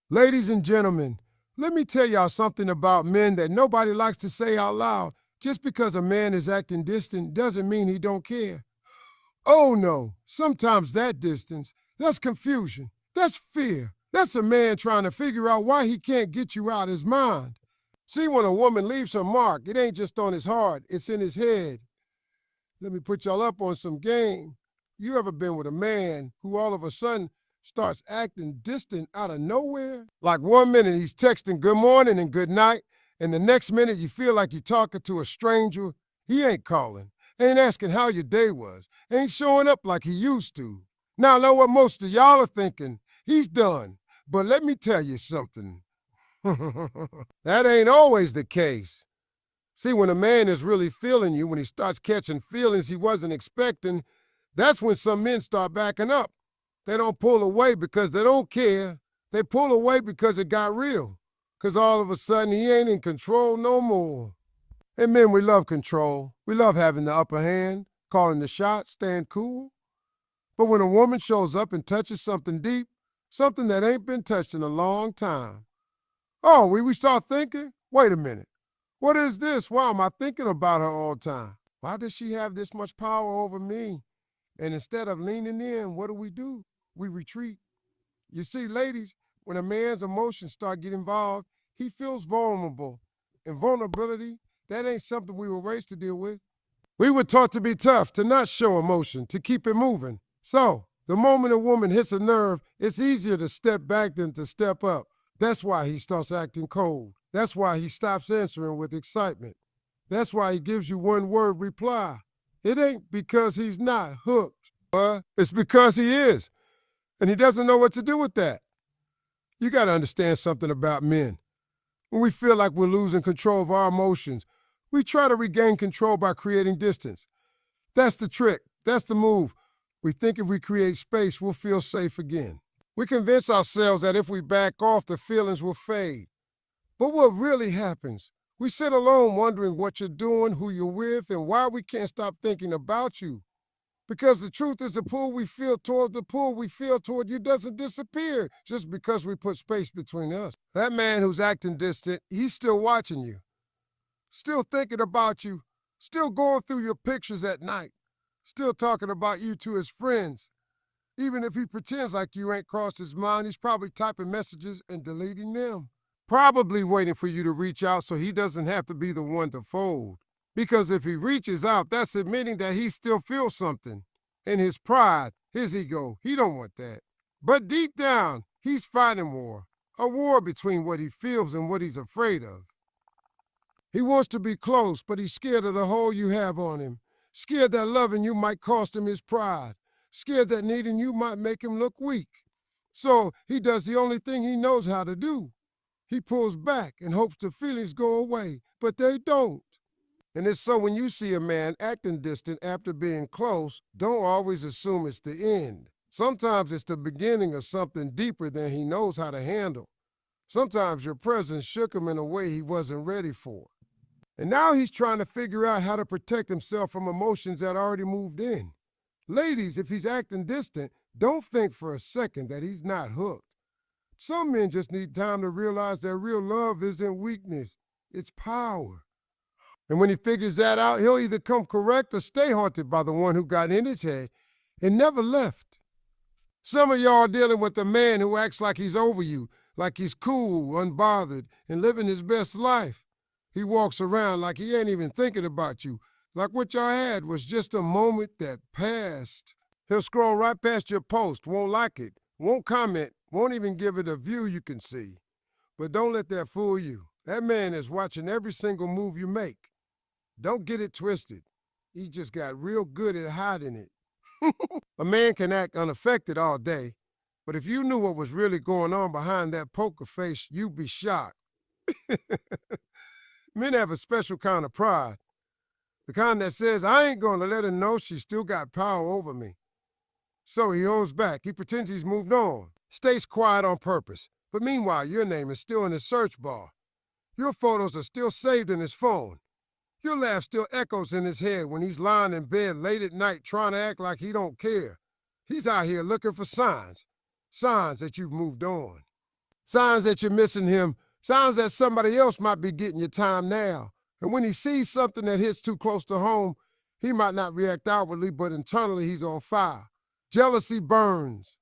Ladies and gentlemen, let me tell y'all something about men that nobody likes to say out loud. Just because a man is acting distant doesn't mean he don't care. Oh no, sometimes that distance, that's confusion, that's fear. That's a man trying to figure out why he can't get you out his mind. See, when a woman leaves her mark, it ain't just on his heart, it's in his head. Let me put y'all up on some game. You ever been with a man who all of a sudden starts acting distant out of nowhere? Like 1 minute he's texting good morning and good night, and the next minute you feel like you're talking to a stranger. He ain't calling, ain't asking how your day was, ain't showing up like he used to. Now I know what most of y'all are thinking. He's done. But let me tell you something. That ain't always the case. See, when a man is really feeling you, when he starts catching feelings he wasn't expecting, that's when some men start backing up. They don't pull away because they don't care. They pull away because it got real. Because all of a sudden he ain't in control no more. And men, we love control. We love having the upper hand, calling the shots, staying cool. But when a woman shows up and touches something deep, something that ain't been touched in a long time, oh, we start thinking, wait a minute. What is this? Why am I thinking about her all the time? Why does she have this much power over me? And instead of leaning in, what do? We retreat. You see, ladies, when a man's emotions start getting involved, he feels vulnerable. And vulnerability, that ain't something we were raised to deal with. We were taught to be tough, to not show emotion, to keep it moving. So, the moment a woman hits a nerve, it's easier to step back than to step up. That's why he starts acting cold. That's why he stops answering with excitement. That's why he gives you one-word reply. It ain't because he's not hooked, but it's because he is, and he doesn't know what to do with that. You got to understand something about men. When we feel like we're losing control of our emotions, we try to regain control by creating distance. That's the trick. That's the move. We think if we create space, we'll feel safe again. We convince ourselves that if we back off, the feelings will fade. But what really happens? We sit alone wondering what you're doing, who you're with, and why we can't stop thinking about you. Because the truth is the pull we feel toward you doesn't disappear just because we put space between us. That man who's acting distant, he's still watching you, still thinking about you, still going through your pictures at night, still talking about you to his friends. Even if he pretends like you ain't crossed his mind, he's probably typing messages and deleting them. Probably waiting for you to reach out so he doesn't have to be the one to fold. Because if he reaches out, that's admitting that he still feels something. And his pride, his ego, he don't want that. But deep down, he's fighting war. A war between what he feels and what he's afraid of. He wants to be close, but he's scared of the hold you have on him. Scared that loving you might cost him his pride. Scared that needing you might make him look weak. So he does the only thing he knows how to do. He pulls back and hopes the feelings go away, but they don't. And it's so when you see a man acting distant after being close, don't always assume it's the end. Sometimes it's the beginning of something deeper than he knows how to handle. Sometimes your presence shook him in a way he wasn't ready for. And now he's trying to figure out how to protect himself from emotions that already moved in. Ladies, if he's acting distant, don't think for a second that he's not hooked. Some men just need time to realize that real love isn't weakness, it's power. And when he figures that out, he'll either come correct or stay haunted by the one who got in his head and never left. Some of y'all are dealing with a man who acts like he's over you, like he's cool, unbothered, and living his best life. He walks around like he ain't even thinking about you, like what y'all had was just a moment that passed. He'll scroll right past your post, won't like it, won't comment, won't even give it a view you can see. But don't let that fool you. That man is watching every single move you make. Don't get it twisted. He just got real good at hiding it. A man can act unaffected all day, but if you knew what was really going on behind that poker face, you'd be shocked. Men have a special kind of pride. The kind that says, I ain't gonna let her know she still got power over me. So he holds back. He pretends he's moved on. Stays quiet on purpose. But meanwhile, your name is still in his search bar. Your photos are still saved in his phone. Your laugh still echoes in his head when he's lying in bed late at night trying to act like he don't care. He's out here looking for signs. Signs that you've moved on. Signs that you're missing him, signs that somebody else might be getting your time now. And when he sees something that hits too close to home, he might not react outwardly, but internally he's on fire. Jealousy burns.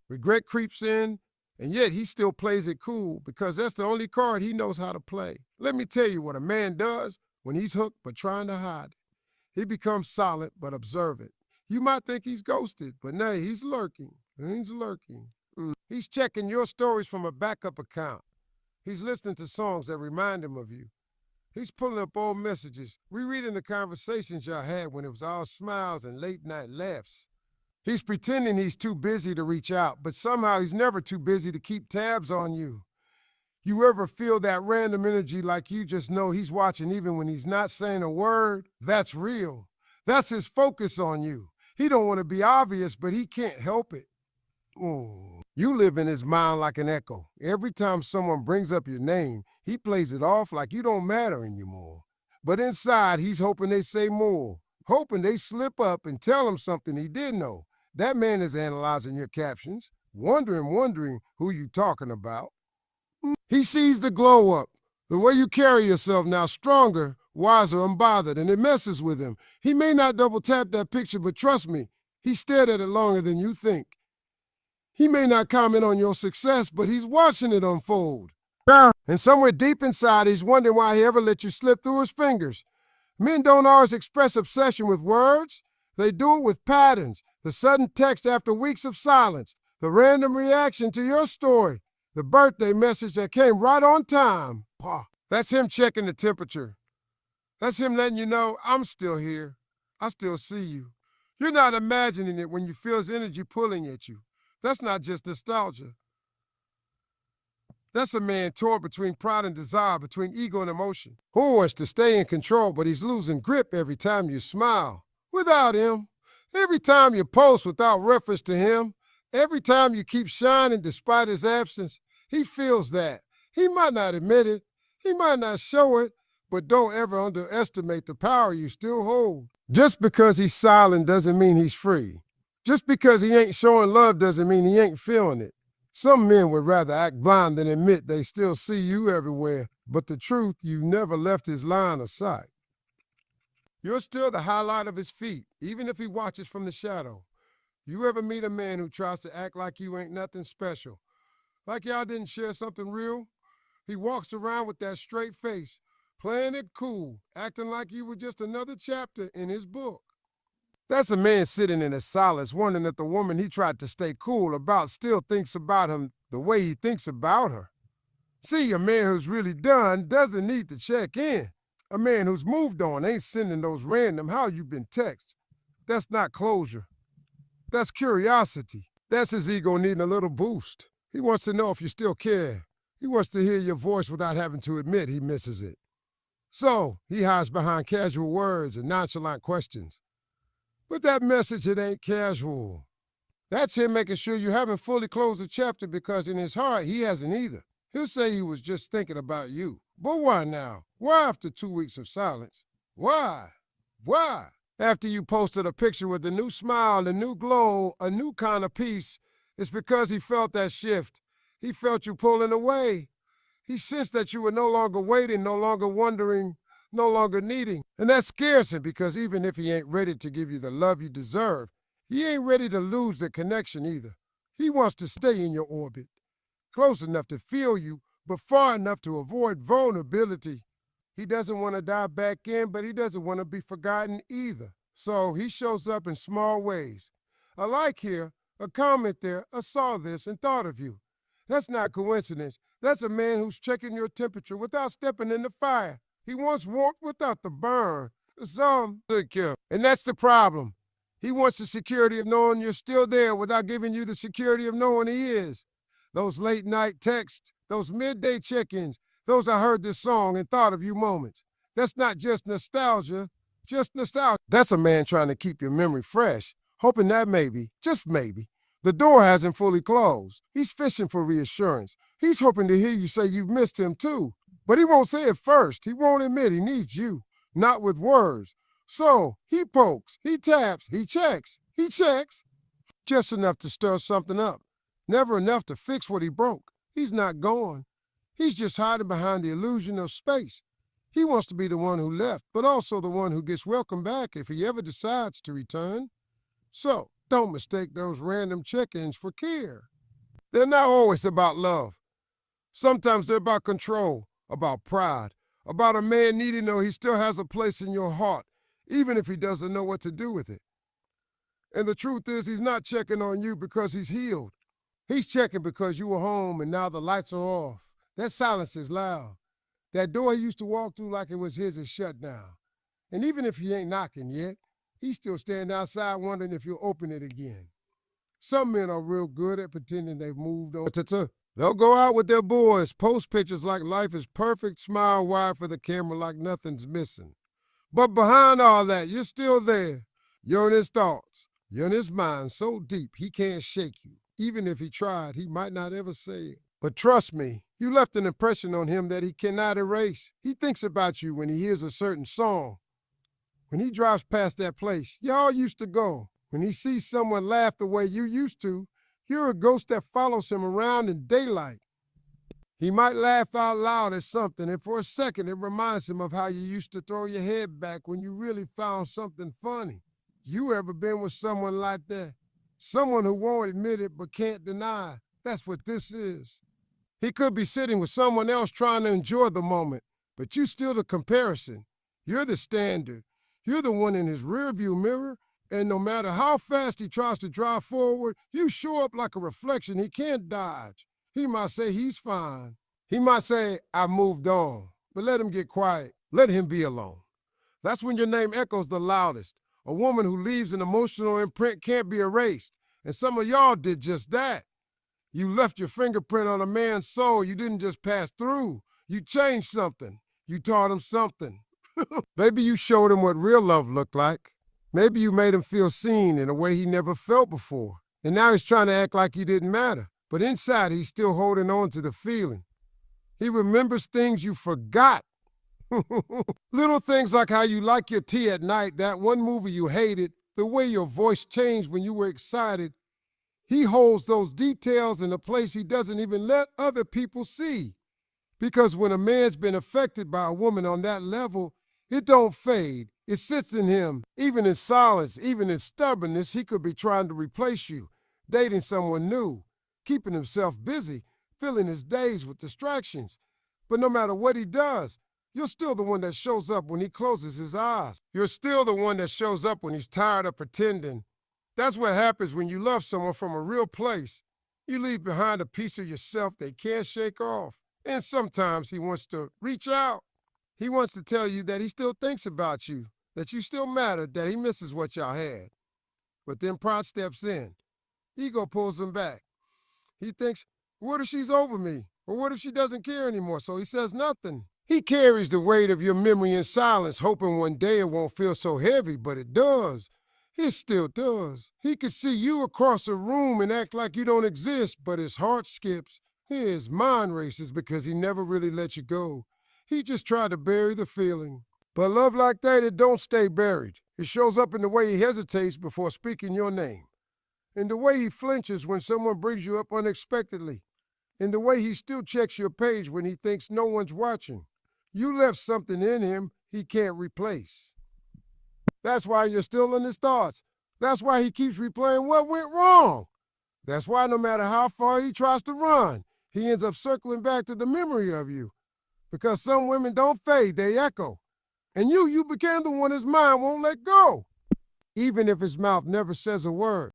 Regret creeps in, and yet he still plays it cool because that's the only card he knows how to play. Let me tell you what a man does when he's hooked but trying to hide it. He becomes silent but observant. You might think he's ghosted, but nay, he's lurking. He's lurking. He's checking your stories from a backup account. He's listening to songs that remind him of you. He's pulling up old messages, rereading the conversations y'all had when it was all smiles and late night laughs. He's pretending he's too busy to reach out, but somehow he's never too busy to keep tabs on you. You ever feel that random energy like you just know he's watching even when he's not saying a word? That's real. That's his focus on you. He don't want to be obvious, but he can't help it. You live in his mind like an echo. Every time someone brings up your name, he plays it off like you don't matter anymore. But inside, he's hoping they say more, hoping they slip up and tell him something he didn't know. That man is analyzing your captions, wondering who you talking about. He sees the glow up, the way you carry yourself now, stronger, wiser, unbothered, and it messes with him. He may not double tap that picture, but trust me, he stared at it longer than you think. He may not comment on your success, but he's watching it unfold. And somewhere deep inside, he's wondering why he ever let you slip through his fingers. Men don't always express obsession with words. They do it with patterns, the sudden text after weeks of silence, the random reaction to your story, the birthday message that came right on time. That's him checking the temperature. That's him letting you know, I'm still here. I still see you. You're not imagining it when you feel his energy pulling at you. That's not just nostalgia. That's a man torn between pride and desire, between ego and emotion. Who wants to stay in control, but he's losing grip every time you smile. Without him, every time you post without reference to him, every time you keep shining despite his absence, he feels that. He might not admit it, he might not show it, but don't ever underestimate the power you still hold. Just because he's silent doesn't mean he's free. Just because he ain't showing love doesn't mean he ain't feeling it. Some men would rather act blind than admit they still see you everywhere, but the truth, you never left his line of sight. You're still the highlight of his feed, even if he watches from the shadow. You ever meet a man who tries to act like you ain't nothing special? Like y'all didn't share something real? He walks around with that straight face, playing it cool, acting like you were just another chapter in his book. That's a man sitting in his silence, wondering if the woman he tried to stay cool about still thinks about him the way he thinks about her. See, a man who's really done doesn't need to check in. A man who's moved on ain't sending those random "how you been" texts. That's not closure. That's curiosity. That's his ego needing a little boost. He wants to know if you still care. He wants to hear your voice without having to admit he misses it. So, he hides behind casual words and nonchalant questions. But that message, it ain't casual. That's him making sure you haven't fully closed the chapter because in his heart, he hasn't either. He'll say he was just thinking about you. But why now? Why after 2 weeks of silence? Why? Why? After you posted a picture with a new smile, a new glow, a new kind of peace, it's because he felt that shift. He felt you pulling away. He sensed that you were no longer waiting, no longer wondering, no longer needing. And that scares him because even if he ain't ready to give you the love you deserve, he ain't ready to lose the connection either. He wants to stay in your orbit, close enough to feel you, but far enough to avoid vulnerability. He doesn't want to dive back in, but he doesn't want to be forgotten either. So he shows up in small ways. A like here, a comment there, a saw this and thought of you. That's not coincidence. That's a man who's checking your temperature without stepping in the fire. He wants warmth without the burn. Some secure. And that's the problem. He wants the security of knowing you're still there without giving you the security of knowing he is. Those late night texts, those midday check-ins, those "I heard this song and thought of you" moments. That's not just nostalgia, That's a man trying to keep your memory fresh, hoping that maybe, just maybe, the door hasn't fully closed. He's fishing for reassurance. He's hoping to hear you say you've missed him too. But he won't say it first. He won't admit he needs you, not with words. So he pokes, he taps, he checks, just enough to stir something up. Never enough to fix what he broke. He's not gone. He's just hiding behind the illusion of space. He wants to be the one who left, but also the one who gets welcomed back if he ever decides to return. So, don't mistake those random check-ins for care. They're not always about love. Sometimes they're about control, about pride, about a man needing to know he still has a place in your heart, even if he doesn't know what to do with it. And the truth is, he's not checking on you because he's healed. He's checking because you were home and now the lights are off. That silence is loud. That door he used to walk through like it was his is shut down. And even if he ain't knocking yet, he's still standing outside wondering if you'll open it again. Some men are real good at pretending they've moved on. They'll go out with their boys, post pictures like life is perfect, smile wide for the camera like nothing's missing. But behind all that, you're still there. You're in his thoughts. You're in his mind so deep he can't shake you. Even if he tried, he might not ever say it. But trust me, you left an impression on him that he cannot erase. He thinks about you when he hears a certain song. When he drives past that place y'all used to go. When he sees someone laugh the way you used to, you're a ghost that follows him around in daylight. He might laugh out loud at something, and for a second it reminds him of how you used to throw your head back when you really found something funny. You ever been with someone like that? Someone who won't admit it but can't deny. That's what this is. He could be sitting with someone else trying to enjoy the moment, but you still the comparison. You're the standard. You're the one in his rearview mirror, and no matter how fast he tries to drive forward, you show up like a reflection he can't dodge. He might say he's fine. He might say, I moved on, but let him get quiet. Let him be alone. That's when your name echoes the loudest. A woman who leaves an emotional imprint can't be erased, and some of y'all did just that. You left your fingerprint on a man's soul. You didn't just pass through. You changed something. You taught him something. Maybe you showed him what real love looked like. Maybe you made him feel seen in a way he never felt before. And now he's trying to act like you didn't matter. But inside, he's still holding on to the feeling. He remembers things you forgot. Little things like how you like your tea at night, that one movie you hated, the way your voice changed when you were excited. He holds those details in a place he doesn't even let other people see. Because when a man's been affected by a woman on that level, it don't fade. It sits in him. Even in silence, even in stubbornness, he could be trying to replace you, dating someone new, keeping himself busy, filling his days with distractions. But no matter what he does, you're still the one that shows up when he closes his eyes. You're still the one that shows up when he's tired of pretending. That's what happens when you love someone from a real place. You leave behind a piece of yourself they can't shake off. And sometimes he wants to reach out. He wants to tell you that he still thinks about you, that you still matter, that he misses what y'all had. But then pride steps in. Ego pulls him back. He thinks, what if she's over me? Or what if she doesn't care anymore? So he says nothing. He carries the weight of your memory in silence, hoping one day it won't feel so heavy, but it does. It still does. He could see you across a room and act like you don't exist, but his heart skips. His mind races because he never really let you go. He just tried to bury the feeling. But love like that, it don't stay buried. It shows up in the way he hesitates before speaking your name, in the way he flinches when someone brings you up unexpectedly, in the way he still checks your page when he thinks no one's watching. You left something in him he can't replace. That's why you're still in his thoughts. That's why he keeps replaying what went wrong. That's why no matter how far he tries to run, he ends up circling back to the memory of you. Because some women don't fade, they echo. And you became the one his mind won't let go. Even if his mouth never says a word.